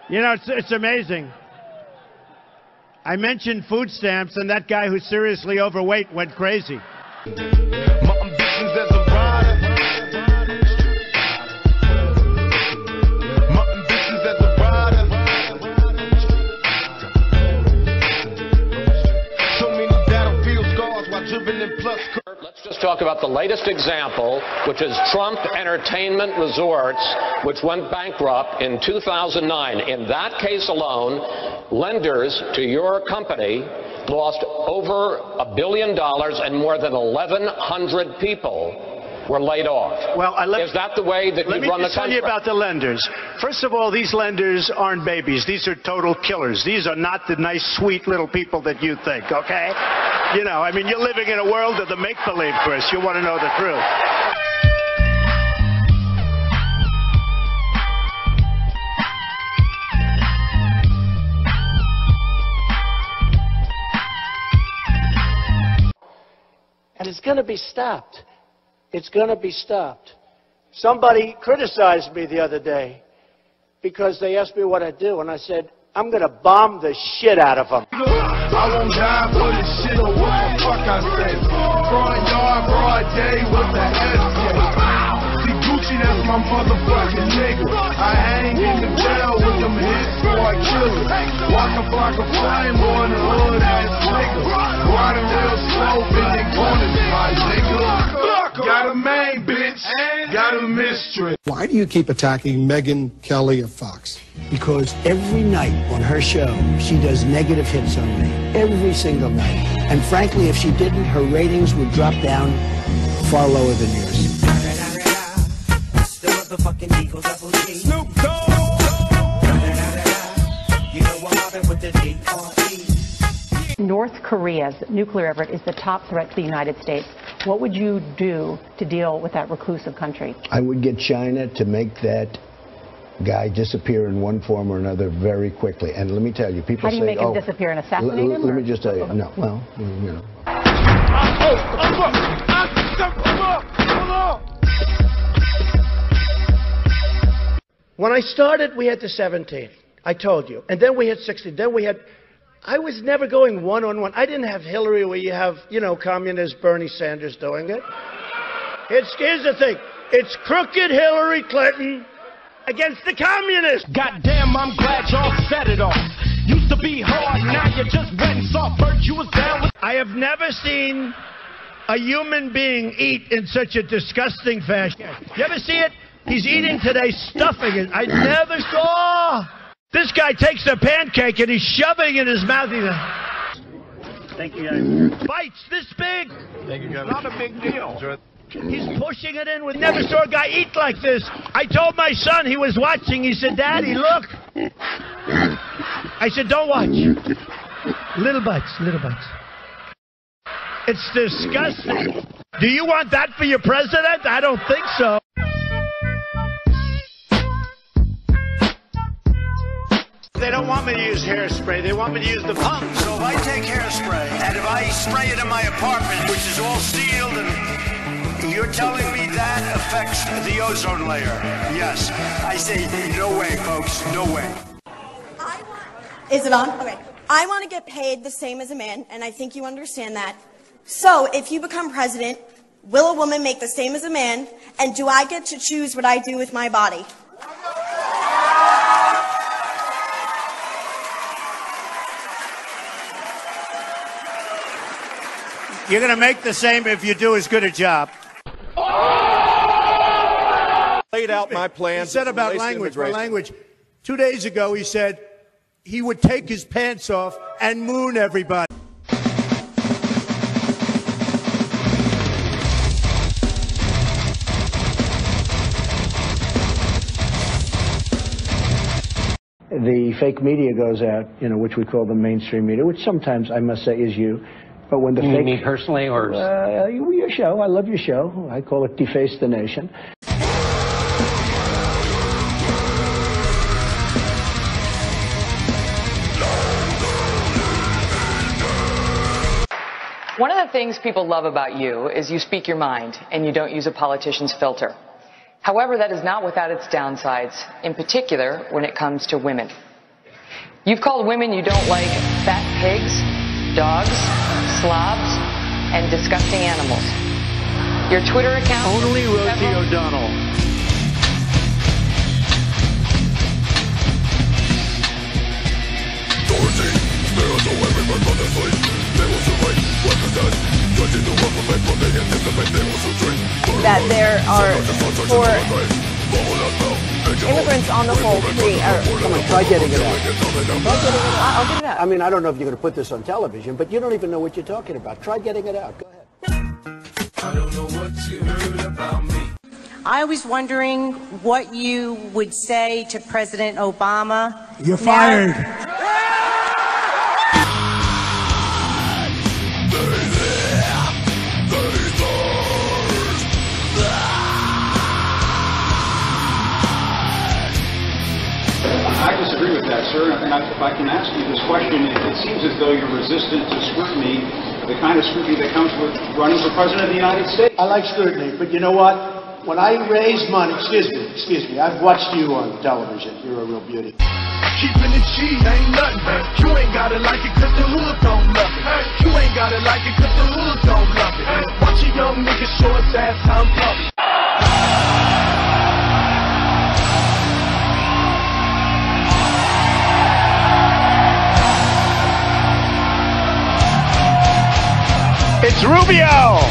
You know, it's amazing. I mentioned food stamps, and that guy who's seriously overweight went crazy. My ambitions as a rider. My ambitions as a rider. So many battlefield scars while driven in plus. Let's just talk about the latest example, which is Trump Entertainment Resorts, which went bankrupt in 2009. In that case alone, lenders to your company lost over $1 billion and more than 1,100 people were laid off. Well, is that the way that you run the country? Let me tell you about the lenders. First of all, these lenders aren't babies. These are total killers. These are not the nice, sweet little people that you think, okay? You know, I mean, you're living in a world of the make-believe, Chris. You want to know the truth. And it's going to be stopped. It's going to be stopped. Somebody criticized me the other day because they asked me what I do, and I said, I'm going to bomb the shit out of them. I won't die for this shit or what the fuck I say. Front yard, broad day with the SK. See Gucci, that's my motherfucking nigga. I hang in the jail with them hits before I kill it. Walk a block of flame on the hood ass nigga. Riding real slow, been in corners, my nigga. Got a main bitch, got a mistress. Why do you keep attacking Megyn Kelly of Fox? Because every night on her show, she does negative hits on me. Every single night. And frankly, if she didn't, her ratings would drop down far lower than yours. Snoop Dogg. You know what happened with the D.R.E. North Korea's nuclear effort is the top threat to the United States. What would you do to deal with that reclusive country? I would get China to make that guy disappear in one form or another very quickly. And let me tell you, people say, how do you make him disappear and assassinate him? Let me just tell you, no, well, you know. When I started, we had the 17. I told you. And then we had 16. Then we had... I was never going one-on-one. I didn't have Hillary where you have, you know, communist Bernie Sanders doing it. Here's the thing. It's crooked Hillary Clinton against the communists. Goddamn, I'm glad y'all set it off. Used to be hard, now you're just wet and soft. Bert, you was down with... I have never seen a human being eat in such a disgusting fashion. You ever see it? He's eating today, stuffing it. I never saw... This guy takes a pancake and he's shoving it in his mouth. Thank you, guys. Bites this big. Thank you, guys. Not a big deal. He's pushing it in. We never saw a guy eat like this. I told my son, he was watching. He said, Daddy, look. I said, don't watch. Little bites, little bites. It's disgusting. Do you want that for your president? I don't think so. They don't want me to use hairspray. They want me to use the pump. So if I take hairspray, and if I spray it in my apartment, which is all sealed, and you're telling me that affects the ozone layer? Yes. I say, no way, folks, no way. Is it on? Okay. I want to get paid the same as a man, and I think you understand that. So if you become president, will a woman make the same as a man, and do I get to choose what I do with my body? You're going to make the same if you do as good a job. Laid out my plans. He said about language. 2 days ago, he said he would take his pants off and moon everybody. The fake media goes out, you know, which we call the mainstream media, which sometimes I must say is you. But when the you mean me personally, or your show? I love your show. I call it Deface the Nation. One of the things people love about you is you speak your mind and you don't use a politician's filter. However, that is not without its downsides, in particular when it comes to women. You've called women you don't like fat pigs, dogs, slobs, and disgusting animals. Your Twitter account... Only Rosie O'Donnell. That there are for immigrants on the whole Come on, try getting it out. I'll get it out. I mean, I don't know if you're going to put this on television, but you don't even know what you're talking about. Try getting it out. Go ahead. I don't know what you heard about me. I was wondering what you would say to President Obama. You're fired. I disagree with that, sir. And if I can ask you this question, it seems as though you're resistant to scrutiny, the kind of scrutiny that comes with running for President of the United States. I like scrutiny, but you know what? When I raise money, excuse me, I've watched you on television. You're a real beauty. Keeping it cheap ain't nothing. You ain't gotta like it cause the hood don't love it. You ain't gotta like it cause the hood don't love it. Watch a young nigga show his ass how I'm pumping. It's Rubio!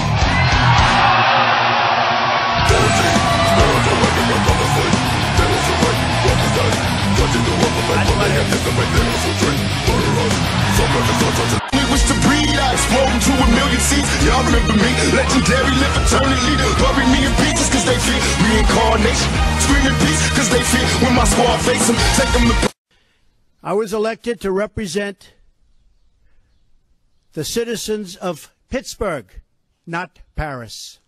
We wish to breed, I explode to 1 million seeds. Y'all remember me, legendary, live eternally. Bury me in pieces cause they fear reincarnation. Screaming peace cause they fear when my squad face them. Take them to... I was elected to represent the citizens of Pittsburgh, not Paris.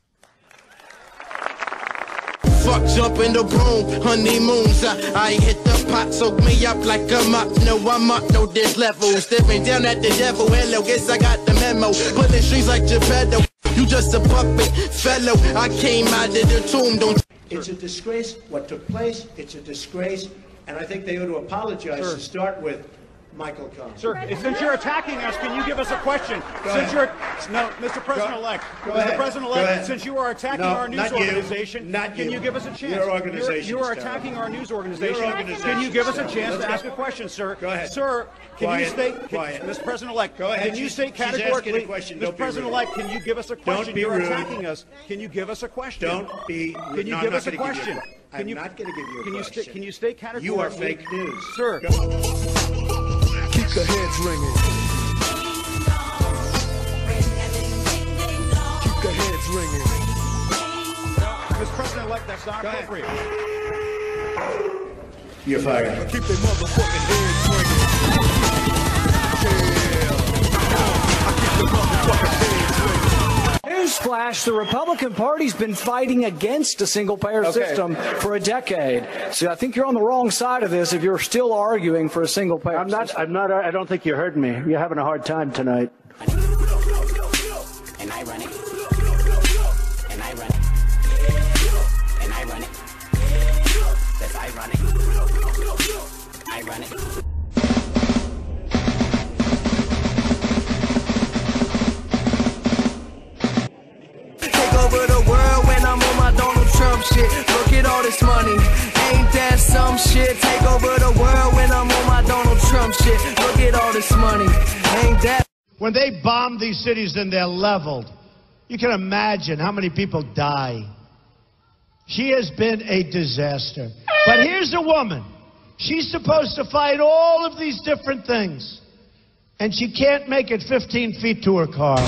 Fuck jump in the room, honeymoons. I hit the pot, soak me up like a mop. No, I'm up, no, there's levels. Stepping down at the devil, hello, guess I got the memo. Pulling strings like Geppetto, you just a puppet, fellow. I came out of the tomb, don't. It's a disgrace what took place. It's a disgrace, and I think they ought to apologize to start with Michael Cohen. Sir, since you're attacking us, can you give us a question? Mr. President-elect. Mr. President-elect, since you are attacking our news organization, can you give us a chance? Your organization. You are attacking our news organization. Can you give us a chance to ask a question, sir? Go ahead. Sir, can you state, Mr. President-elect, can you state categorically, Mr. President-elect, can you give us a question? You're attacking us. Can you give us a question? Can you give us a question? I'm not going to give you a question. Can you state categorically? You are fake news. Sir. Keep the heads ringing. Keep the heads ringing. Mr. President-elect, that's not appropriate. You're fired. Keep the motherfucking heads ringing. I keep the motherfucking heads ringing. Newsflash, the Republican Party's been fighting against a single-payer system for a decade. So I think you're on the wrong side of this if you're still arguing for a single-payer system. I don't think you heard me. You're having a hard time tonight. And I run it. And I run it. And I run it. Yes, I run it. I run it. Over the world when I'm on my Donald Trump shit. Look at all this money. Ain't that some shit? Take over the world when I'm on my Donald Trump shit. Look at all this money. Ain't that... When they bomb these cities and they're leveled, you can imagine how many people die. She has been a disaster. But here's a woman. She's supposed to fight all of these different things. And she can't make it 15 feet to her car.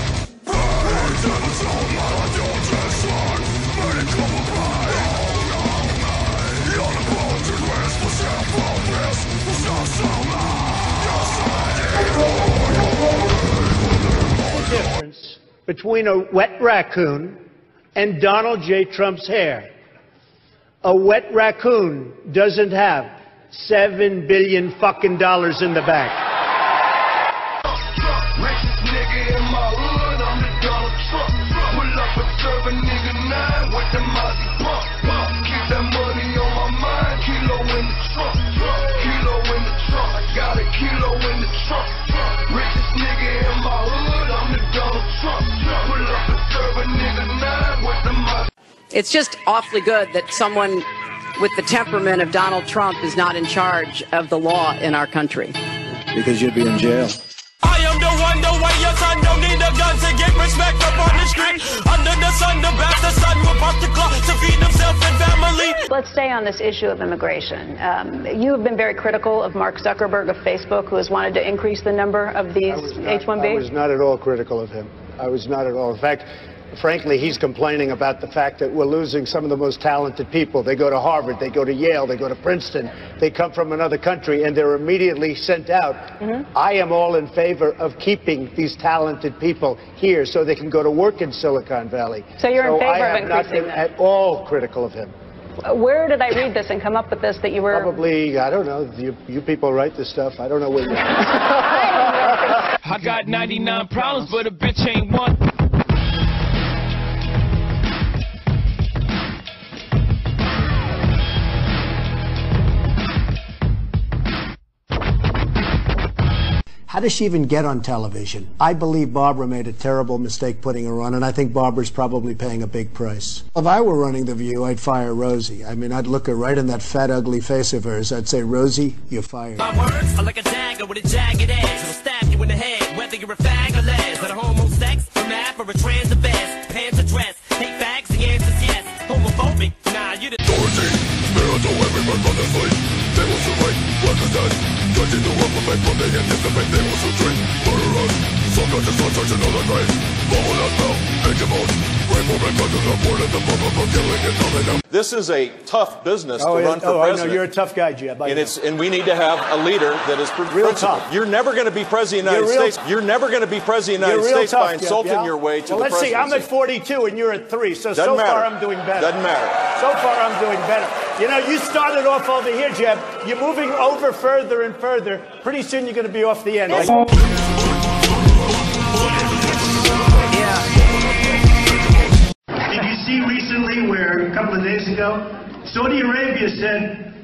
The difference between a wet raccoon and Donald J. Trump's hair. A wet raccoon doesn't have $7 billion fucking dollars in the bank. Keep It's just awfully good that someone with the temperament of Donald Trump is not in charge of the law in our country. Because you'd be in jail. I am the one, the way your son don't need a gun to get respect up on the street. Under the sun, the bastard son will pop the clock to feed himself and family. Let's stay on this issue of immigration. You have been very critical of Mark Zuckerberg of Facebook, who has wanted to increase the number of these H-1B. I was not at all critical of him. I was not at all. In fact, frankly, he's complaining about the fact that we're losing some of the most talented people. They go to Harvard, they go to Yale, they go to Princeton, they come from another country, and they're immediately sent out. I am all in favor of keeping these talented people here so they can go to work in Silicon Valley. So you're in favor I of have not increasing been that? at all critical of him. Where did I read this and come up with this, that you were... Probably, I don't know, you people write this stuff. I don't know where you... I got 99 problems, but a bitch ain't one. How does she even get on television? I believe Barbara made a terrible mistake putting her on, and I think Barbara's probably paying a big price. If I were running The View, I'd fire Rosie. I mean, I'd look her right in that fat, ugly face of hers. I'd say, Rosie, you're fired. My words are like a dagger with a jagged edge. It'll stab you in the head, whether you're a fag or les. That a homo sex, a math, or a trans the best. Pants or dress, hate fags, the answer's yes. Homophobic, nah, you the... Dorothy, spiritual every birth on the sleep. They will survive, what is that? Judging the world from my from they anticipate they will subtract. Murder us, some not just on such another grave. Bubble that bell, make a vote. Rainbow red countries are born at the bubble for killing and coming out. This is a tough business to run for president. I know, you're a tough guy, Jeb. And we need to have a leader that is real tough. You're never going to be president of the United States. You're never going to be president of the United States by insulting your way to the presidency. Let's see, I'm at 42 and you're at 3, so Doesn't matter. far I'm doing better. Doesn't matter. So far I'm doing better. You know, you started off over here, Jeb. You're moving over further and further. Pretty soon you're going to be off the end. Did you see recently where a couple of days ago, Saudi Arabia said,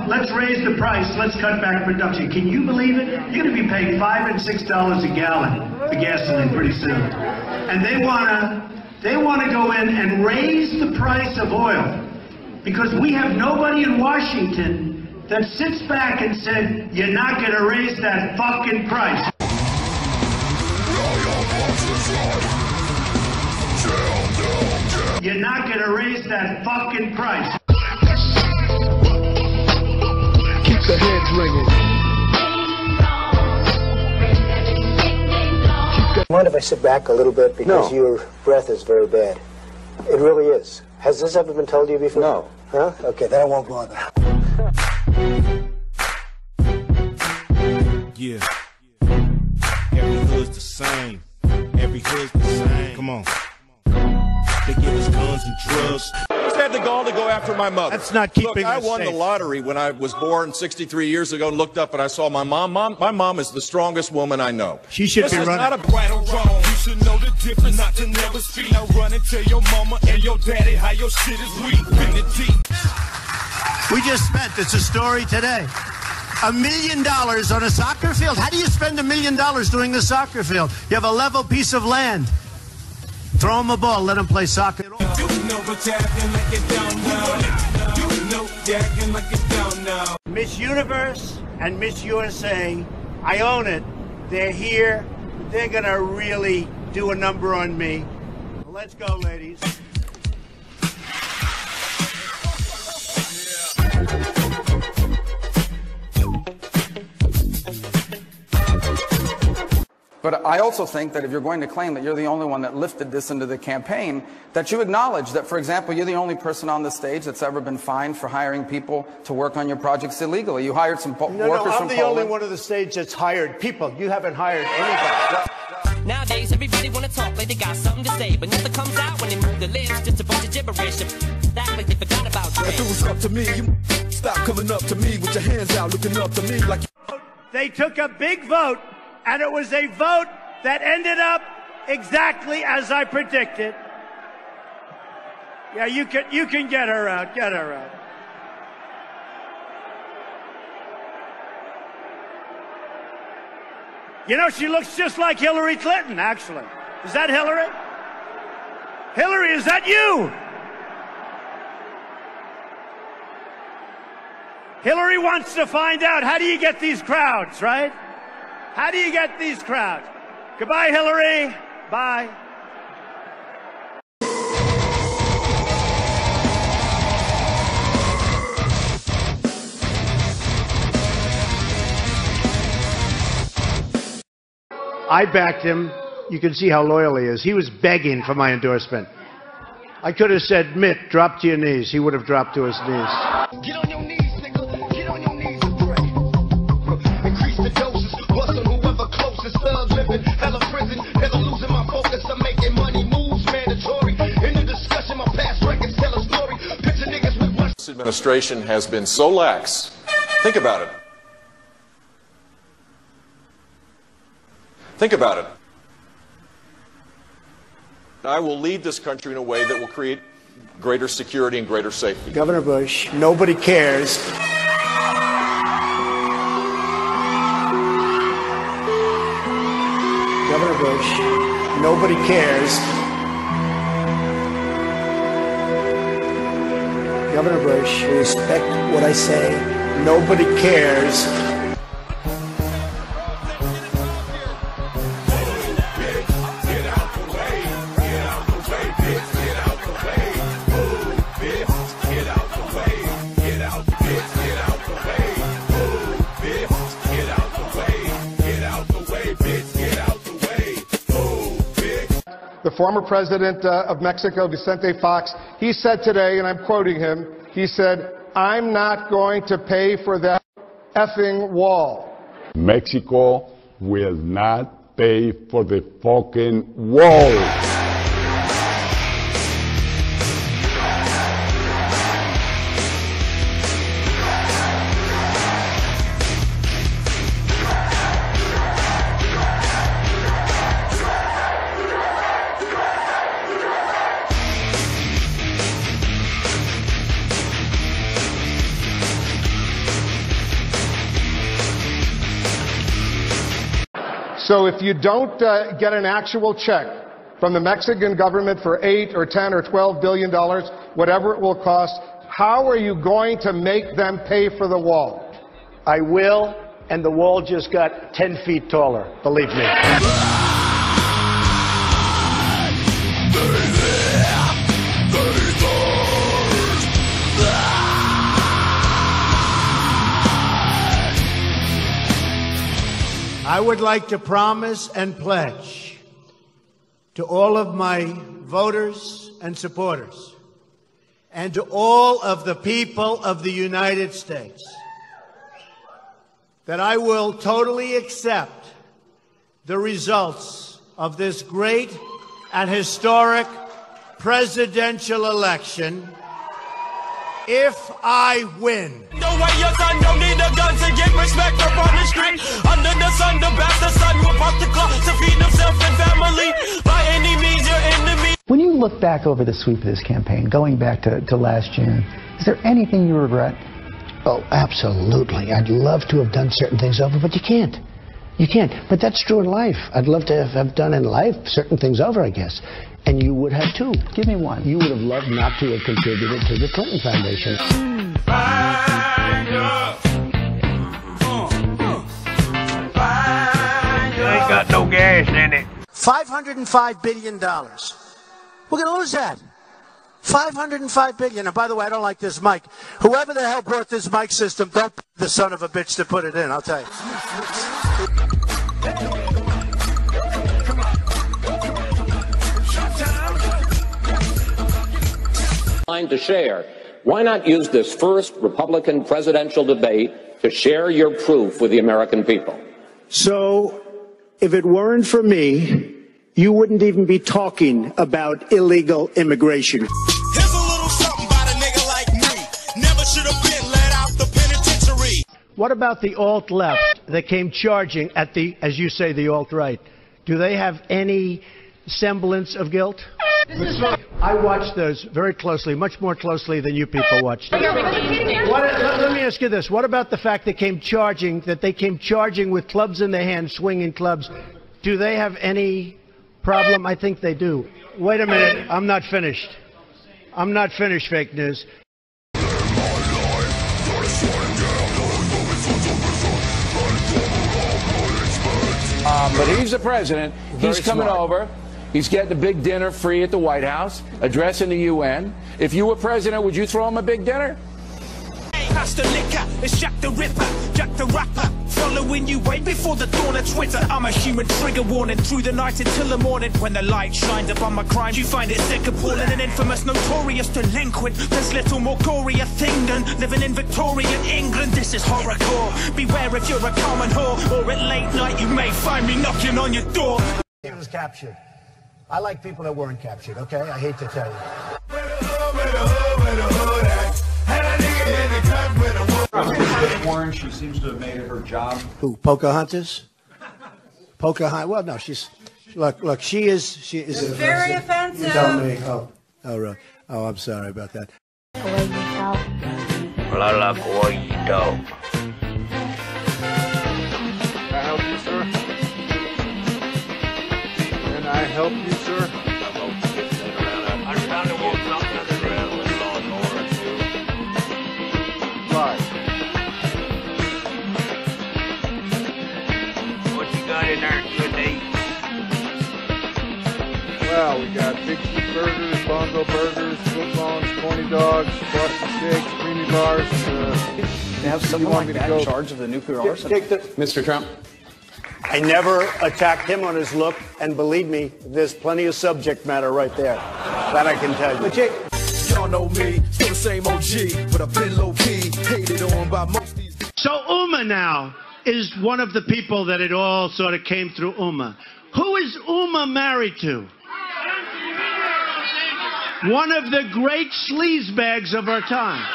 let's raise the price, let's cut back production. Can you believe it? You're going to be paying $5 and $6 a gallon for gasoline pretty soon. And they want to go in and raise the price of oil because we have nobody in Washington that sits back and said, you're not going to raise that fucking price. You're not going to raise that fucking price. Keep the heads ringing. Mind if I sit back a little bit because your breath is very bad? It really is. Has this ever been told to you before? No. Huh? Okay, then I won't bother. Yeah. Every hood's the same. Every hood's the same. Come on. They give us guns and drugs. I just had the gall to go after my mother. That's not keeping I us won safe. the lottery when I was born 63 years ago and looked up and I saw my mom. My mom is the strongest woman I know. She should this be is running. Not a Right or wrong, you should know the difference. Not to never speak. Now run and tell your mama and your daddy how your shit is weak. Bend it deep. We just spent, it's a story today, $1 million on a soccer field. How do you spend $1 million doing a soccer field? You have a level piece of land. Throw them a ball, let them play soccer. Miss Universe and Miss USA, I own it. They're here. They're going to really do a number on me. Let's go, ladies. But I also think that if you're going to claim that you're the only one that lifted this into the campaign, that you acknowledge that, for example, you're the only person on the stage that's ever been fined for hiring people to work on your projects illegally. You hired some workers from Poland. I'm the only one on the stage that's hired people. You haven't hired anybody. Nowadays, everybody want to talk like they got something to say, but nothing comes out when they move their lips. Just a bunch of gibberish. Act like they forgot about Dre. If it was up to me, you stop coming up to me with your hands out, looking up to me like. They took a big vote, and it was a vote that ended up exactly as I predicted. Yeah, you can get her out. Get her out. You know, she looks just like Hillary Clinton, actually. Is that Hillary? Hillary, is that you? Hillary wants to find out, how do you get these crowds, right? How do you get these crowds? Goodbye, Hillary. Bye. I backed him. You can see how loyal he is. He was begging for my endorsement. I could have said, Mitt, drop to your knees. He would have dropped to his knees. Get on your knees, nigga. Get on your knees and pray. Increase the doses. Bust on whoever closest. Thug living. Hella prison. Never losing my focus. I'm making money moves mandatory. In the discussion, my past records tell a story. Picture niggas with one. This administration has been so lax. Think about it. Think about it. I will lead this country in a way that will create greater security and greater safety. Governor Bush, nobody cares. Governor Bush, nobody cares. Governor Bush, respect what I say. Nobody cares. The former president of Mexico, Vicente Fox, he said today, and I'm quoting him, he said, "I'm not going to pay for that effing wall." Mexico will not pay for the fucking wall. So if you don't get an actual check from the Mexican government for $8 or $10 or $12 billion, whatever it will cost, how are you going to make them pay for the wall? I will, and the wall just got 10 feet taller, believe me. I would like to promise and pledge to all of my voters and supporters and to all of the people of the United States that I will totally accept the results of this great and historic presidential election if I win. No way your son don't need a gun to get respect up on the street. Under the sun, the bastard son will pop the clock to feed himself and family. By any means, your enemy. When you look back over the sweep of this campaign, going back to last June, is there anything you regret? Oh, absolutely. I'd love to have done certain things over, but you can't. You can't. But that's true in life. I'd love to have done in life certain things over, I guess. And you would have too. Give me one. You would have loved not to have contributed to the Clinton Foundation. Ain't got no gas in it. $505 billion. We're going to lose that. $505 billion. And by the way, I don't like this mic. Whoever the hell brought this mic system, don't be the son of a bitch to put it in, I'll tell you. To share. Why not use this first Republican presidential debate to share your proof with the American people? So, if it weren't for me, you wouldn't even be talking about illegal immigration. Here's a little something about a nigga like me. Never should have been let out the penitentiary. What about the alt-left that came charging at the, as you say, the alt-right? Do they have any semblance of guilt? I watched those very closely, much more closely than you people watched. Let me ask you this. What about the fact they came charging with clubs in their hands, swinging clubs? Do they have any problem? I think they do. Wait a minute. I'm not finished. I'm not finished, fake news. But he's the president. He's coming over. He's getting a big dinner free at the White House, addressing the UN. If you were president, would you throw him a big dinner? Pass the liquor, it's Jack the Ripper, Jack the Rapper. Following you way before the dawn of Twitter. I'm a human trigger warning through the night until the morning. When the light shines upon my crime, you find it sick, appalling, and infamous, notorious delinquent. There's little more gory a thing than living in Victorian England. This is horrorcore. Beware if you're a common whore, or at late night you may find me knocking on your door. He was captured. I like people that weren't captured, okay? I hate to tell you. Warren, she seems to have made it her job. Who, Pocahontas? Pocahontas, well, no, she's, look, she is very offensive. You tell me. Right. Oh, I'm sorry about that. Well, I like the way you talk. Can I help you, sir? Can I help you, sir? I'm trying to walk something around with law and order, too. Right. What you got in there good to eat? Well, we got Big Cheese Burgers, Bongo Burgers, foot longs, corny dogs, frosty steaks, creamy bars. They have someone like that in charge of the nuclear arsenal. Mr. Trump. I never attacked him on his look, and believe me, there's plenty of subject matter right there. That I can tell you. Y'all know me, still the same OG, but I've been low-key, hated on by most of these. So Uma now is one of the people that it all sort of came through Uma. Who is Uma married to? One of the great sleazebags of our time.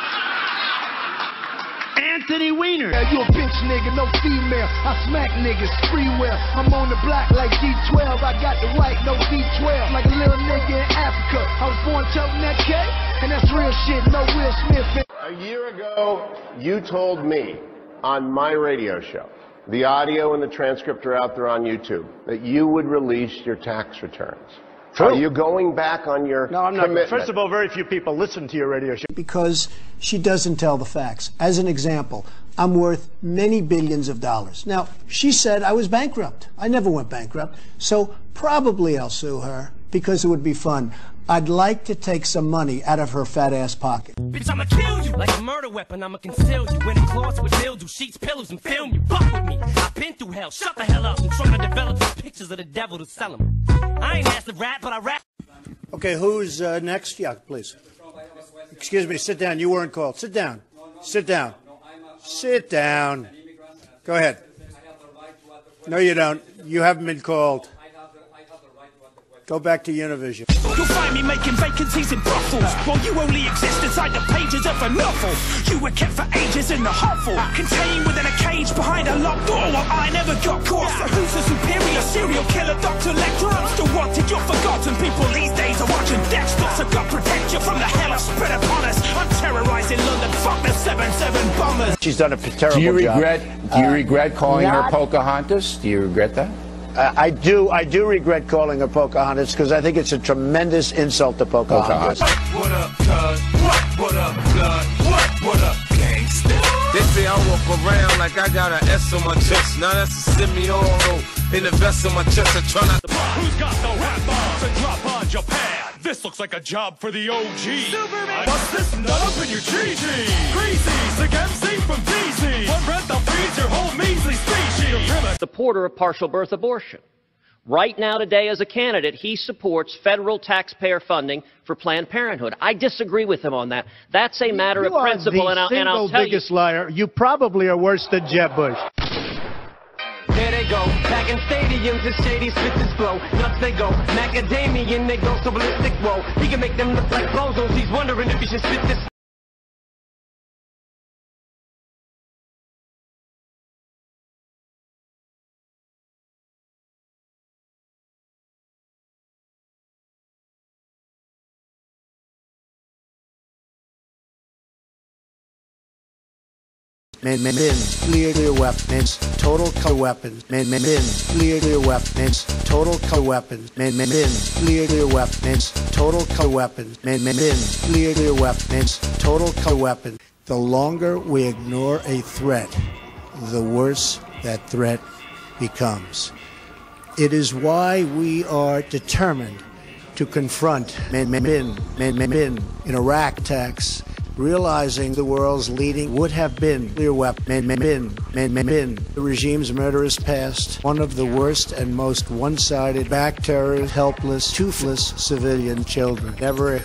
Anthony Weiner. Yeah, you a bitch nigga, no female. I smack niggas freeware. I'm on the block like G12. I got the right, no D12. Like a little nigga in Africa. I was born toting that K, and that's real shit, no Will Smith. A year ago, you told me on my radio show, the audio and the transcript are out there on YouTube, that you would release your tax returns. True. Are you going back on your commitment? First of all, very few people listen to your radio show. Because she doesn't tell the facts. As an example, I'm worth many billions of dollars. Now, she said I was bankrupt. I never went bankrupt. So probably I'll sue her because it would be fun. I'd like to take some money out of her fat ass pocket. Bitch, I'ma kill you like a murder weapon. I'ma conceal you in cloths with mildew, sheets, pillows, and film you. Fuck with me. I've been through hell. Shut the hell up. I'm trying to develop these pictures of the devil to sell them. I ain't asked to rap, but I rap. Okay, who's next? Yeah, please. Excuse me, sit down. You weren't called. Sit down. Sit down. Sit down. Go ahead. No, you don't. You haven't been called. Go back to Univision. You'll find me making vacancies in brothels, while you only exist inside the pages of a novel. You were kept for ages in the hovel, contained within a cage behind a locked door. Well, I never got caught. So who's the superior serial killer, Dr. Lecter? I'm still wanted. You're forgotten. People these days are watching Dexter. So God protect you from the hell I spread upon us. I'm terrorizing London. Fuck the 7-7 bombers. She's done a terrible Do you job. regret calling her Pocahontas? Do you regret that? I do regret calling her Pocahontas because I think it's a tremendous insult to Pocahontas. What up, cuz? What up, blood? What up, gangsta? They say I walk around like I got an S on my chest. Now that's a semi-auto in the vest on my chest. I try not to. Who's got the rap bomb to drop on Japan? This looks like a job for the OG. Superman. What's this nut up in your GG? Greasy, sick MC from DC. One breath I'll freeze your whole measly species. Supporter of partial birth abortion. Right now, today, as a candidate, he supports federal taxpayer funding for Planned Parenthood. I disagree with him on that. That's a matter of principle, and I'll tell you. You are the single biggest liar. You probably are worse than Jeb Bush. There they go, back in stadiums, the shady spits his flow. Nuts they go, macadamian, they go so ballistic, whoa. He can make them look like bozos, he's wondering if he should spit this. Men, clear weapons, total color weapons. Men, clear weapons, total color weapons. Men, clear weapons, total color weapons. Men, clear weapons, total color weapons. The longer we ignore a threat, the worse that threat becomes. It is why we are determined to confront in Iraq attacks, realizing the world's leading would have been nuclear weapon. The regime's murderous past, one of the worst and most one-sided, back terrorist, helpless, toothless civilian children. Never,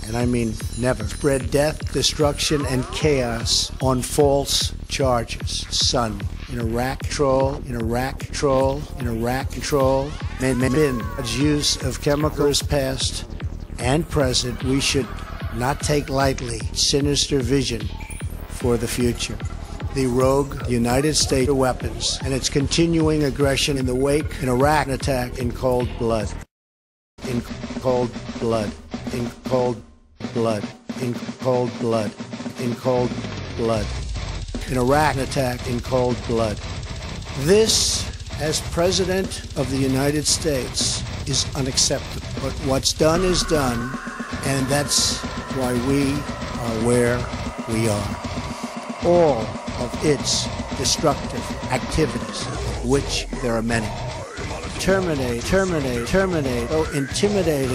and I mean never, spread death, destruction, and chaos on false charges. Son, in Iraq control, use of chemicals past and present, we should not take lightly sinister vision for the future. The rogue United States weapons and its continuing aggression in the wake in Iraq attack in cold blood. In cold blood. In cold blood. In cold blood. In cold blood. In Iraq attack in cold blood. This, as President of the United States, is unacceptable. But what's done is done, and that's why we are where we are. All of its destructive activities, of which there are many. Terminate, oh intimidated,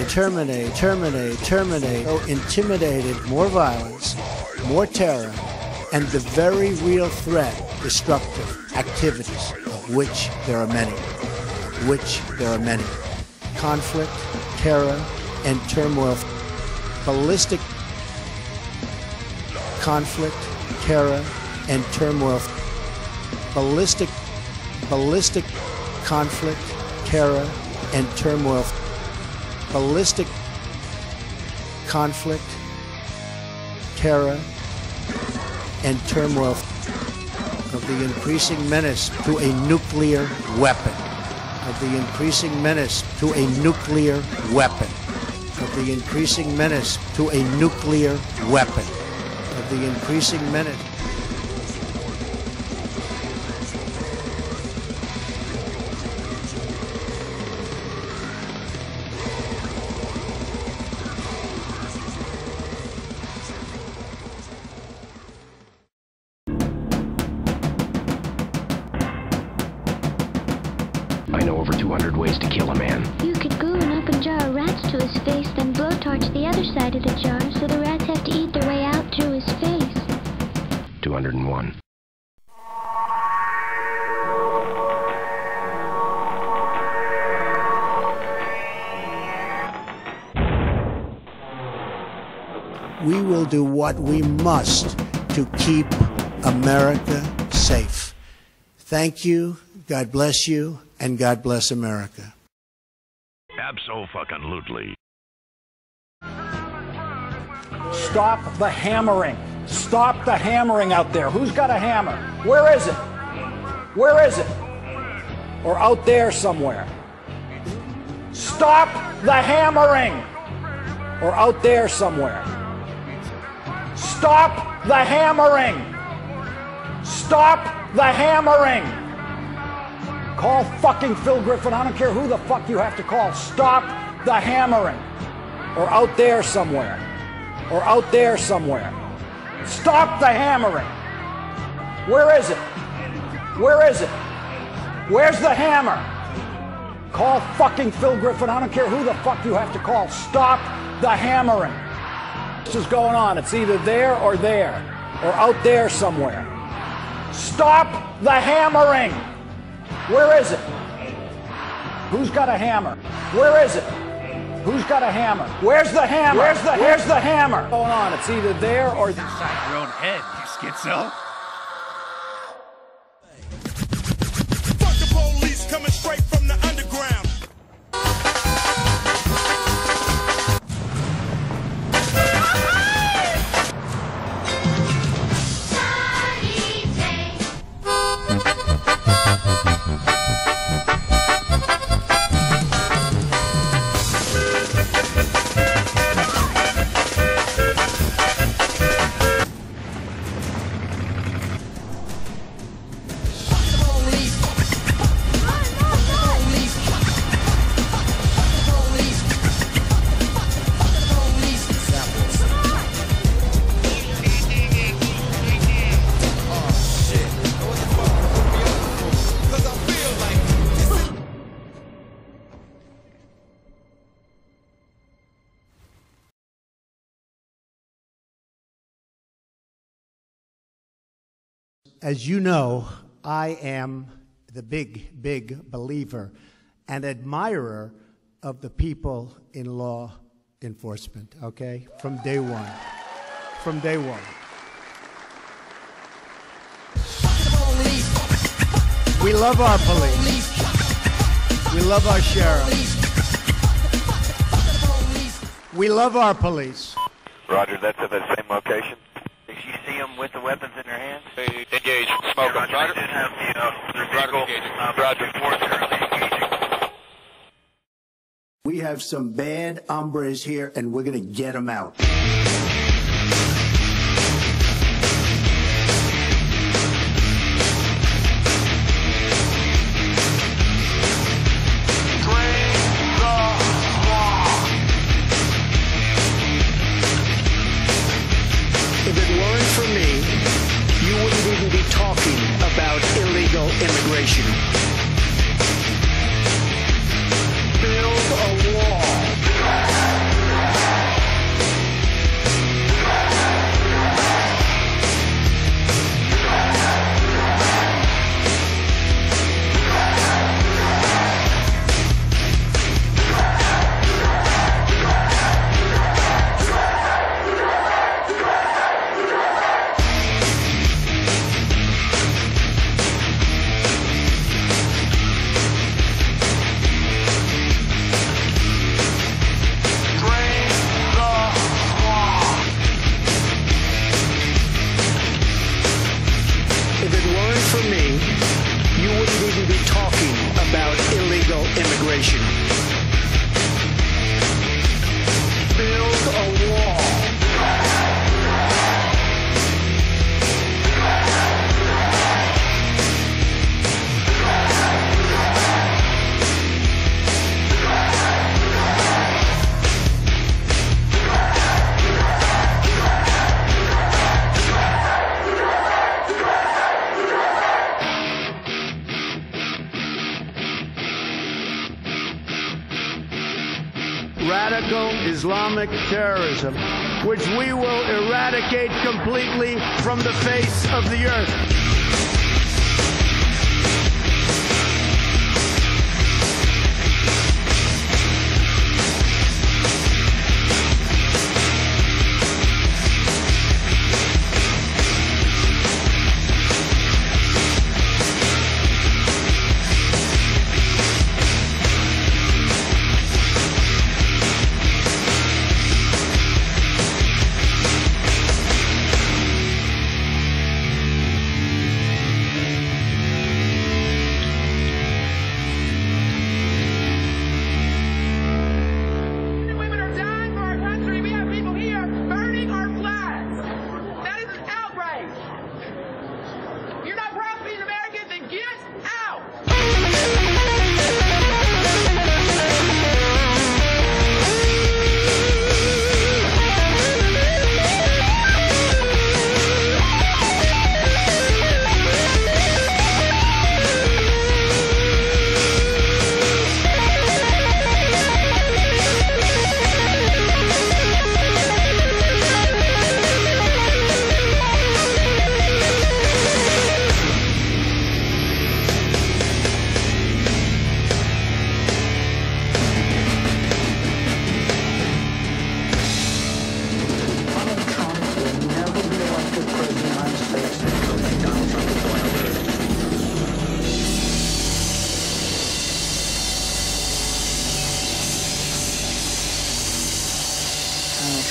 oh intimidated, more violence, more terror, and the very real threat, destructive activities, of which there are many. Conflict, terror, and turmoil. Ballistic conflict, terror, and turmoil. Ballistic conflict, terror, and turmoil. Ballistic conflict, terror, and turmoil of the increasing menace to a nuclear weapon. Of the increasing menace to a nuclear weapon. Of the increasing menace to a nuclear weapon. Of the increasing menace. I know over 200 ways to kill a man. You could glue an open jar of rats to his face, then blowtorch the other side of the jar so the rats have to eat their way out through his face. 201. We will do what we must to keep America safe. Thank you, God bless you, and God bless America. Abso-fucking-lutely. Stop the hammering. Stop the hammering out there. Who's got a hammer? Where is it? Where is it? Or out there somewhere. Stop the hammering. Or out there somewhere. Stop the hammering. Stop the hammering. Call fucking Phil Griffin. I don't care who the fuck you have to call. Stop the hammering. Or out there somewhere. Or out there somewhere. Stop the hammering. Where is it? Where is it? Where's the hammer? Call fucking Phil Griffin. I don't care who the fuck you have to call. Stop the hammering. This is going on. It's either there or out there somewhere. Stop the hammering. Where is it? Who's got a hammer? Where is it? Who's got a hammer? Where's the hammer? Where's the hammer? What's going on? It's either there or inside your own head, you schizo. Fuck the police coming straight from the underground. As you know, I am the big believer and admirer of the people in law enforcement, okay? From day one. From day one. We love our police. We love our sheriff. We love our police. Roger, that's at the same location. Did you see them with the weapons in their hands? Engage. Smoke them. Roger. Did have the vehicle. Roger. We have some bad hombres here, and we're going to get them out. If it weren't for me, you wouldn't even be talking about illegal immigration. Build a wall. If it weren't for me, you wouldn't even be talking about illegal immigration. Build a wall. Radical Islamic terrorism, which we will eradicate completely from the face of the earth.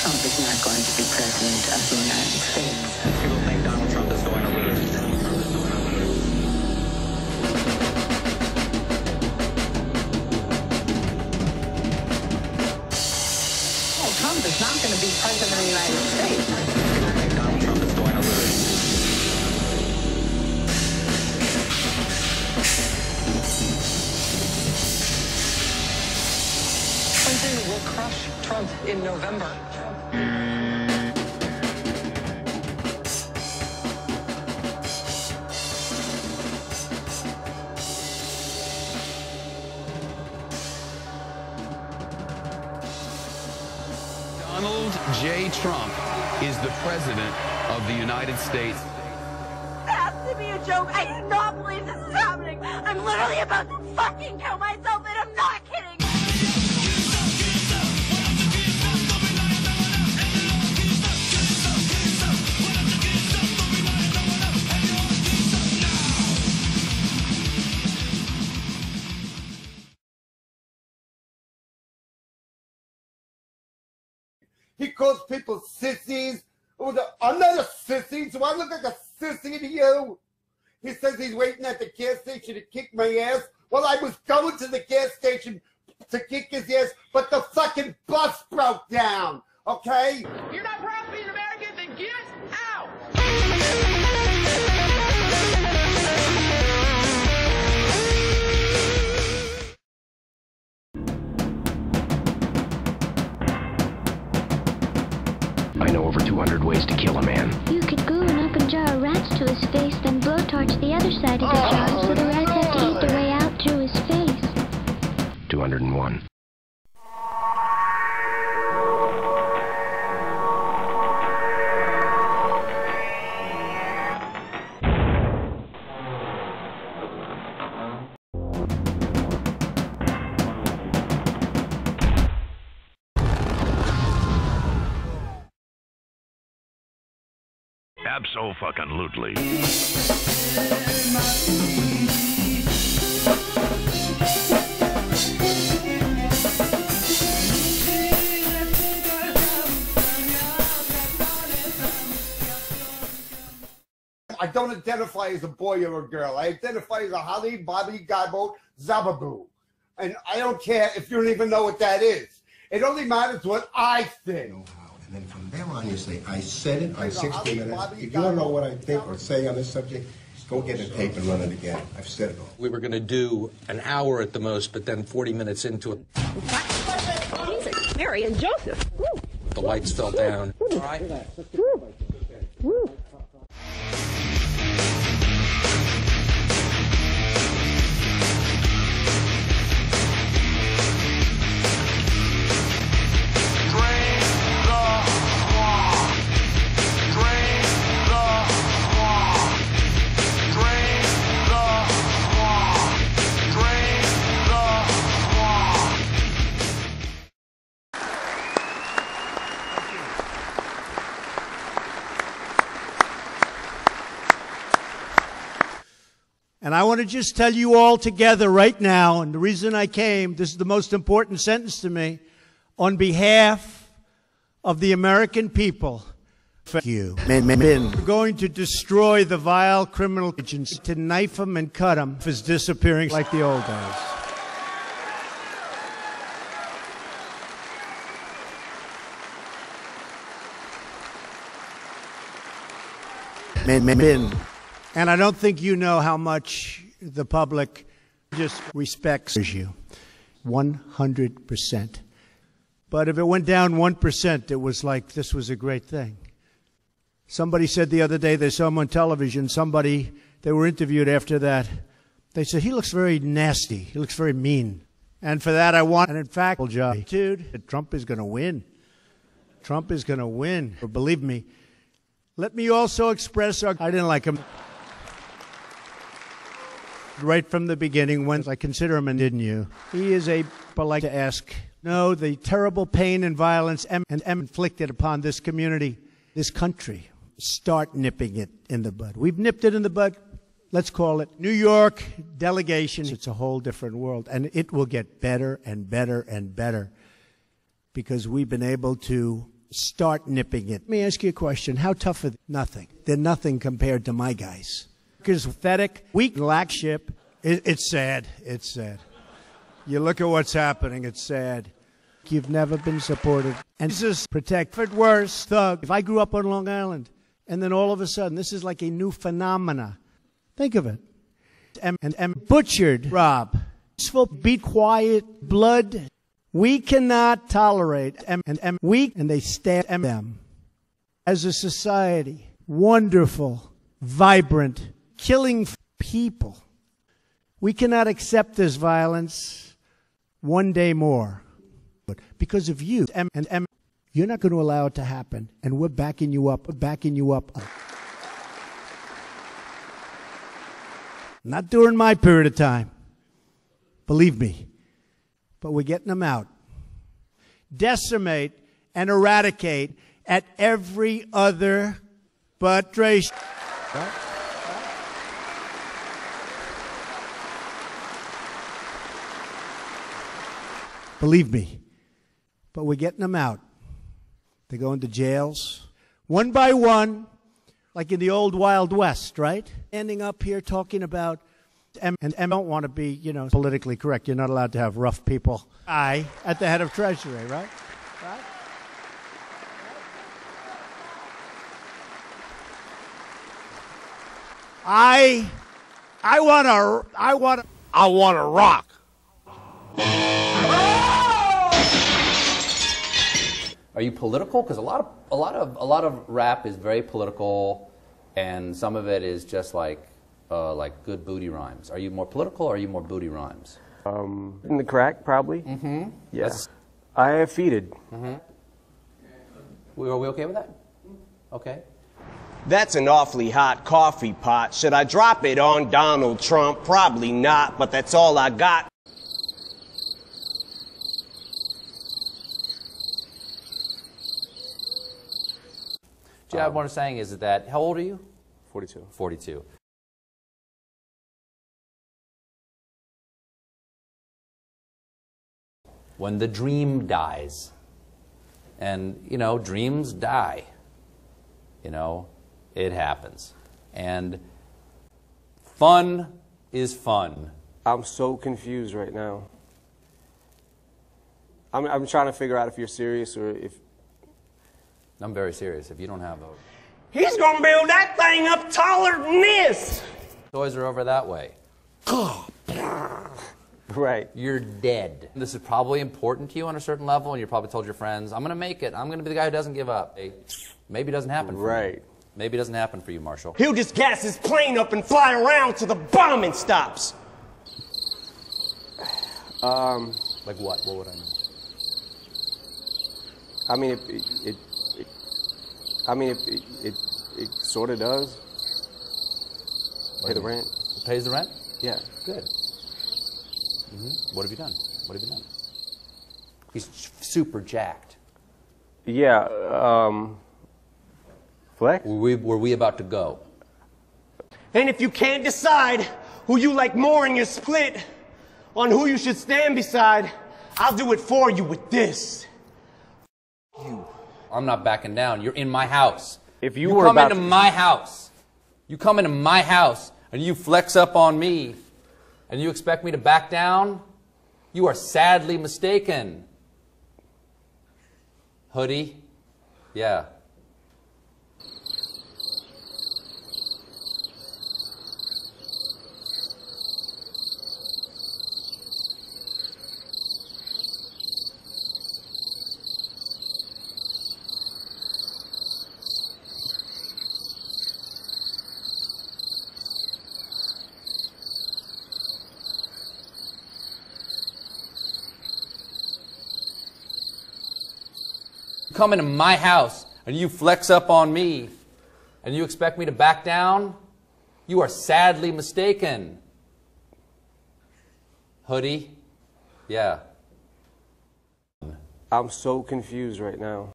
Trump is not going to be president of the United States. People think Donald Trump is going to lose. Oh, Trump is not going to be president of the United States. People think Donald Trump is going to lose. Clinton will crush Trump in November. Donald J. Trump is the President of the United States. That's to be a joke. I do not believe this is happening. I'm literally about to fucking kill myself, and I'm not kidding. He calls people sissies. I'm not a sissy. Do I look like a sissy to you? He says he's waiting at the gas station to kick my ass. Well, I was going to the gas station to kick his ass, but the fucking bus broke down, okay? You're not proud of being American? Then get out! I know over 200 ways to kill a man. You could glue an open jar of rats to his face, then blowtorch the other side of the jar so the rats have to eat their way out through his face. 201. Abso-fucking-lutely. I don't identify as a boy or a girl. I identify as a Holly Bobby Gabo Zababoo. And I don't care if you don't even know what that is. It only matters what I think. And then from there on, you say, I said it on 60 Minutes. If you don't know what I think or say on this subject, go get a tape and run it again. I've said it all. We were going to do an hour at the most, but then 40 minutes into it, Jesus, Mary and Joseph. the lights fell down. All right. And I want to just tell you all together right now, and the reason I came, this is the most important sentence to me, on behalf of the American people, fuck you. We're going to destroy the vile criminal agents, to knife them and cut them if it's disappearing like the old days. And I don't think you know how much the public just respects you. 100%. But if it went down 1%, it was like this was a great thing. Somebody said the other day, they saw him on television, they were interviewed after that. They said, he looks very nasty. He looks very mean. And for that, and in fact, dude, Trump is going to win. Trump is going to win. Believe me. Let me also express I didn't like him. Right from the beginning, when I consider him, and didn't you? He is polite to ask. No, the terrible pain and violence inflicted upon this community, this country. Start nipping it in the bud. We've nipped it in the bud. Let's call it New York delegation. It's a whole different world, and it will get better and better and better because we've been able to start nipping it. Let me ask you a question. How tough are they? Nothing. They're nothing compared to my guys. Is pathetic, weak, lack ship. It's sad. It's sad. You look at what's happening. It's sad. You've never been supported. And this is protect. For worse, thug. If I grew up on Long Island, and then all of a sudden, this is like a new phenomena. Think of it. And butchered, Rob. Be quiet, blood. We cannot tolerate and they stab them. As a society, wonderful, vibrant, killing people. We cannot accept this violence one day more. Because of you. You're not going to allow it to happen. And we're backing you up, Not during my period of time. Believe me. But we're getting them out. Decimate and eradicate at every other but race. Right? Believe me. But we're getting them out. They go into jails, one by one, like in the old Wild West, right? Ending up here talking about, and don't want to be, you know, politically correct. You're not allowed to have rough people. At the head of Treasury, right? I want to rock. Are you political? Because a lot of rap is very political, and some of it is just like good booty rhymes. Are you more political or are you more booty rhymes? In the crack, probably. Mm-hmm. Yes. I have feeded. Mm-hmm. Are we okay with that? Okay. That's an awfully hot coffee pot. Should I drop it on Donald Trump? Probably not, but that's all I got. Jab, what I'm saying is that, how old are you? 42. 42. When the dream dies, and, you know, dreams die, you know, it happens. And fun is fun. I'm so confused right now. I'm trying to figure out if you're serious or if... I'm very serious. If you don't have a... He's gonna build that thing up taller than this! Toys are over that way. Right. You're dead. This is probably important to you on a certain level, and you probably told your friends, I'm going to make it. I'm going to be the guy who doesn't give up. Maybe it doesn't happen for you. Maybe it doesn't happen for you, Marshall. He'll just gas his plane up and fly around till the bombing stops. Like what? What would I mean? I mean, it sort of does. Pay the rent. It pays the rent? Yeah. Good. What have you done? What have you done? He's super jacked. Yeah. Flex? Were we about to go? And if you can't decide who you like more in your split on who you should stand beside, I'll do it for you with this. I'm not backing down. You're in my house. If you come into my house, you come into my house and you flex up on me, and you expect me to back down? You are sadly mistaken. Hoodie? Yeah. You come into my house and you flex up on me and you expect me to back down? You are sadly mistaken. Hoodie? Yeah. I'm so confused right now.